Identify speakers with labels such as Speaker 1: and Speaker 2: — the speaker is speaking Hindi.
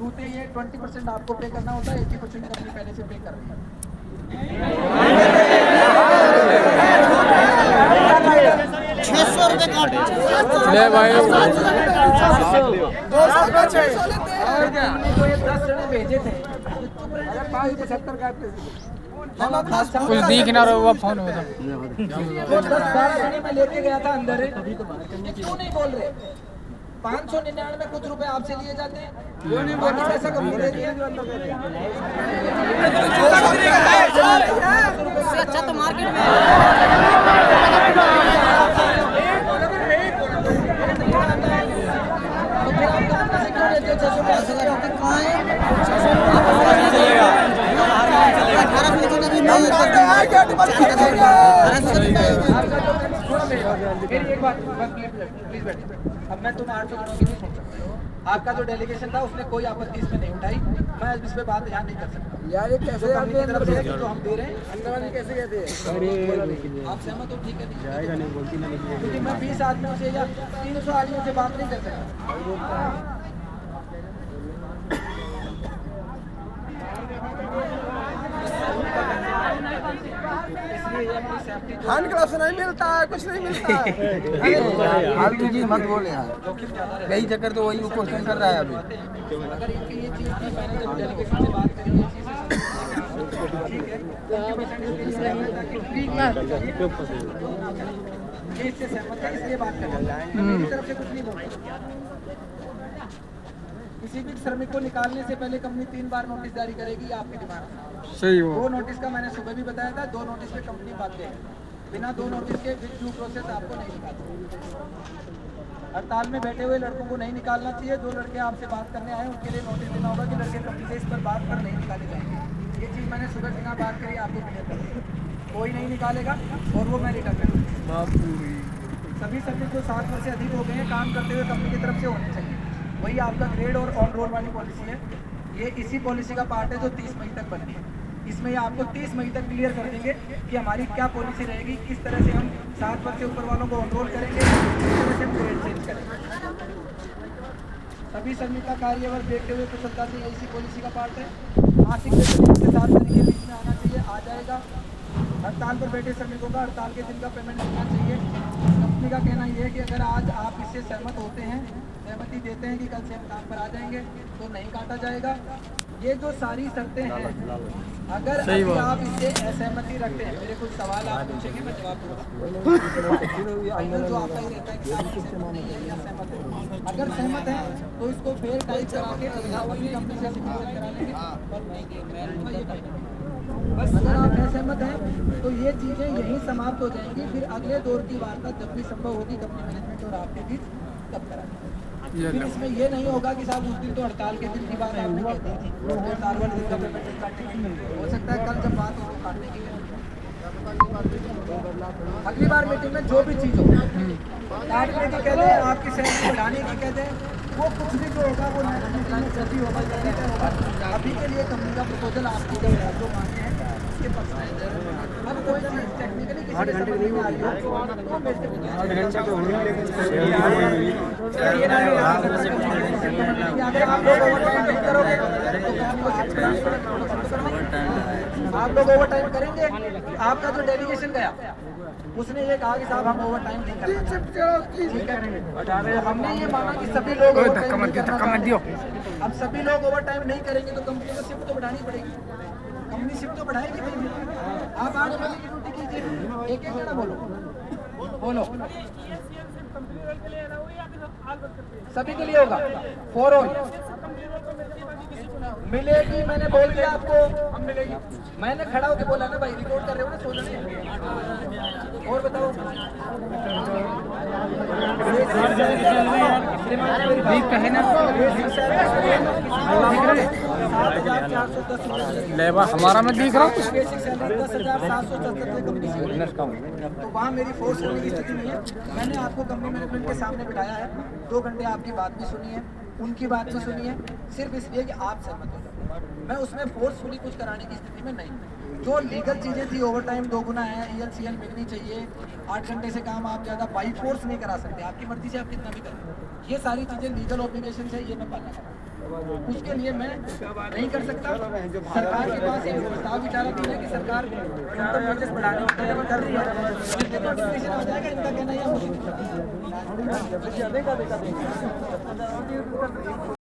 Speaker 1: छूते ये 20% आपको पे करना होता है, 80% कंपनी पहले से पे कर रही है।
Speaker 2: 600 रुपए काट
Speaker 3: ले भाई
Speaker 1: जो ये 10 जने भेजे थे, चुप रहे 75 काटते
Speaker 3: कुछ दिख ना रहा हुआ फोन में तो
Speaker 1: 10-12 जने मैं लेके गया था अंदर, क्यों नहीं बोल रहे? 599 कुछ रुपए आपसे लिए जाते हैं, बाकी पैसा कंपनी दे रही है।
Speaker 2: अच्छा तो मार्केट में
Speaker 1: तो फिर आप काम से क्यों लेते हो 600 मेरी एक बात प्लीज बैठिए। अब मैं तुम 800 दिनों की नहीं सुन सकता। आपका जो डेलीगेशन था उसने कोई आपत्ति इसमें नहीं उठाई, मैं इस पे बात यहाँ नहीं कर सकता यार। ये कैसे कंपनी की तरफ से जो हम दे रहे हैं अंदर वाले कैसे कहते हैं? आप सहमत हो? ठीक है, नहीं जाएगा नहीं बोलती नहीं, क्योंकि मैं 20 आदमियों से या 300 आदमियों से बात नहीं कर सकता।
Speaker 4: हैंड ग्लव्स नहीं मिलता है, कुछ नहीं मिलता है।
Speaker 5: हाल तुझी मत बोल यार, यही चक्कर तो वही क्वेश्चन कर रहा है अभी।
Speaker 1: अगर इनकी ये चीज़ थी, मैंने जब डेलीगेशन से बात करी ये चीज़ ठीक है, ये इससे सहमत है, इसलिए बात कर रहा है। मेरी तरफ से कुछ नहीं बोल रहा। किसी भी श्रमिक को निकालने से पहले कंपनी 3 बार नोटिस जारी करेगी, ये आपकी डिमांड है।
Speaker 3: सही हो
Speaker 1: 2 नोटिस का मैंने सुबह भी बताया था, 2 नोटिस पे कंपनी बात देगी। बिना 2 नोटिस के विद ड्यू प्रोसेस आपको नहीं निकालना। हड़ताल में बैठे हुए लड़कों को नहीं निकालना चाहिए। 2 लड़के आपसे बात करने आए, उनके लिए नोटिस देना होगा कि लड़के कंपनी से इस पर बात पर नहीं निकाले जाएंगे। ये चीज़ मैंने सुबह बिना बात करी आपको क्लियर कर दी। कोई नहीं निकालेगा और वो मैं रिटर्न करूँगा। सभी सब्जेक्ट जो 7 वर्ष से अधिक हो गए हैं काम करते हुए कंपनी की तरफ से होने चाहिए। वही आपका ग्रेड और ऑन रोल वाली पॉलिसी है। ये इसी पॉलिसी का पार्ट है जो 30 मई तक बननी है। इसमें ये आपको 30 मई तक क्लियर कर देंगे कि हमारी क्या पॉलिसी रहेगी, किस तरह से हम 7 वर्ष से ऊपर वालों को ऑनरोल करेंगे, किस तरह से हम ग्रेड चेंज करेंगे। सभी श्रमिक का कार्यवर्ग देखते हुए कुशलता से इसी पॉलिसी का पार्ट है। मासिक वेतन के 7 दिन के बीच में आना चाहिए, आ जाएगा। हड़ताल पर बैठे श्रमिकों का हड़ताल के दिन का पेमेंट मिलना चाहिए। कंपनी का कहना यह है कि अगर आज आप इससे सहमत होते हैं, सहमति देते हैं कि कल से हम काम पर आ जाएंगे, तो नहीं काटा जाएगा। ये जो सारी शर्तें हैं, अगर अभी आप इससे असहमति रखते हैं, मेरे कुछ सवाल आप पूछेंगे, मैं जवाब दूंगा। फाइनल जो आपका ही रहता है कि आप सहमत नहीं है या सहमत है। अगर सहमत है तो इसको फेयर टाइप करा के अपनी कंपनी से सिग्नेचर करा लेंगे। बस अगर आप असहमत हैं तो ये चीज़ें यहीं समाप्त हो जाएंगी। फिर अगले दौर की वार्ता जब भी संभव होगी कंपनी मैनेजमेंट और आपके बीच तब कराएंगे। फिर इसमें ये नहीं होगा कि साहब उस दिन तो हड़ताल के दिन की बात आपने कह दी थी, हड़ताल वाले दिन का पेमेंट काटेंगे। हो सकता है कल जब बात हो तो काटने की अगली बार मीटिंग में जो भी चीज़ हो, काटने की कह दें, आपकी सैलरी बढ़ाने की कह दें, वो कुछ भी जो होगा वो जल्दी होगा, जल्दी तय होगा। अभी के लिए कंपनी का प्रपोजल आपकी जो मांगे हैं उसके पक्ष में। अब कोई चीज़ टेक्निकली किसी के समझ नहीं आ रही हो तो मेरे से पूछिए। अगर आप लोग ओवरटाइम नहीं करोगे आप लोग ओवरटाइम करेंगे। आपका जो डेलीगेशन गया उसने ये कहा कि साहब हम ओवरटाइम नहीं करेंगे, ठीक है। हमने ये माना कि सभी लोग ओवरटाइम नहीं करना। अब सभी लोग ओवरटाइम नहीं करेंगे तो कंपनी को शिफ्ट तो बढ़ानी पड़ेगी। कंपनी शिफ्ट तो बढ़ाएगी भाई। आप 8 बजे की ड्यूटी कीजिए, एक जना बोलो सभी के लिए होगा। 4 ऑन मिलेगी, मैंने बोल दिया आपको, हम मिलेगी। मैंने खड़ा होके बोला ना भाई, रिकॉर्ड कर रहे हो ना, सोच रहे। और बताओ
Speaker 3: लेबा हमारा में दिख रहा कुछ।
Speaker 1: बेसिक सैलरी 10,777 कंपनी से, तो वहाँ मेरी फोर्स होने की स्थिति नहीं है। मैंने आपको कंपनी मैनेजमेंट के सामने बिठाया है, 2 घंटे आपकी बात भी सुनी है, उनकी बात भी सुनी है, सिर्फ इसलिए कि आप सहमत हो जाए। मैं उसमें फोर्सफुली कुछ कराने की स्थिति में नहीं हूँ। जो लीगल चीज़ें थी, ओवर टाइम 2 गुना है, ELCL मिलनी चाहिए, 8 घंटे से काम आप ज़्यादा बाई फोर्स नहीं करा सकते, आपकी मर्जी से आप कितना भी करें। ये सारी चीज़ें लीगल ऑब्लिगेशन है, ये मैं पालना करूँ। उसके लिए मैं नहीं कर सकता। सरकार के पास एक प्रस्ताव विचाराधीन है कि सरकार इनकम टैक्स बढ़ाने की तैयारी कर रही है। जितने नोटिफिकेशन आ जाएगा इनका कहना है